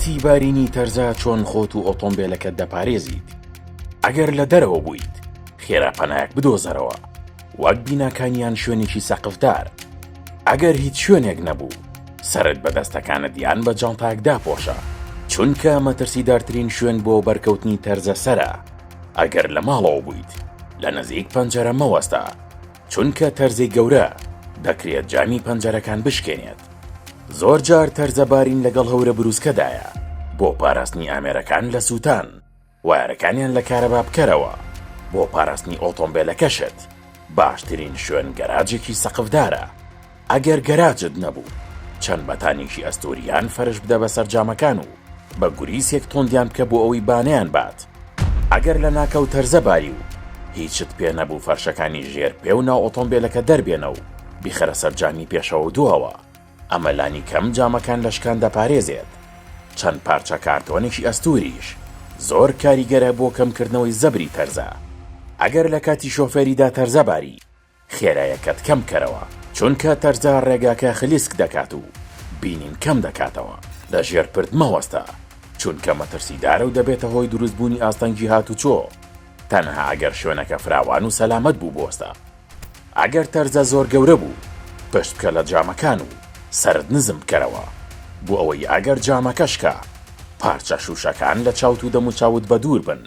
کاتی بارینی تەرزا چۆن خۆت و ئۆتۆمبیلەکەت دەپارێزیت. ئەگەر لە دەرەوە بوویت خێرا پەنایەک بدۆزەرەوە، وەک بیناکانیان شوێنێکی سەقفدار. ئەگەر هیچ شوێنێک نەبوو سەرت بە دەستەکانت یان بە جانتاک داپۆشە، چونکە مەترسیدارترین شوێن بۆ بەرکەوتنی تەرزە سەرە. ئەگەر لە ماڵەوە بوویت لە نزیک پەنجەرە مەوەستە، چونکە تەرزەی گەورە دەکرێت جامی پەنجەرەکان بشکێنێت. زۆر جار تەرزە بارین لەگەڵ هەورە بروسکەدایە بۆ پاراستنی ئامێرەکان لە سووتان، وایرەکانیان لە کارەبا بکەرەوە. بۆ پاراستنی ئۆتۆمبیلەکەشت باشترین شوێن گەراجێکی سەقفدارە. ئەگەر گەراجت نەبوو، چەند بەتانێکی ئەستوریان فەرش بدە بەسەر جامەکان و بە گوریسێک تۆندیان بکە بۆ ئەوەی بانەیان بات. ئەگەر لە ناکەوت تەرزە باری و هیچت پێ نەبوو فەرشەکانی ژێر پێ و ناو ئۆتۆمبیلەکە دەربێنە و بیخەرە سەر جامی پێشەوە دووەوە، ئەمە لانی کەم جامەکان لە شکان دەپارێزێت. چەند پارچە کارتۆنێکی ئەستوریش زۆر کاریگەرە بۆ کەمکردنەوەی زەبری تەرزە. ئەگەر لە کاتی شۆفێریدا تەرزە باری، خێرایەکەت کەم کەرەوە، چونکە تەرزە ڕێگاکە خلیسک دەکات و بینین کەم دەکاتەوە. لە ژێرپرد مەوەستە، چونکە مەترسیدارە و دەبێتە هۆی دروستبوونی ئاستەنگی هاتوچۆ، تەنها ئەگەر شوێنەکە فراوان و سەلامەت بوو بۆستە. ئەگەر تەرزە زۆر گەورە بوو، پشت بکە لە جامەکان و سرد نزم بکەرەوە، بۆ ئەوەی ئەگەر جامەکەشکە پارچە شوشەکان لە چاوت و دەم و چاوت بە دوور بن.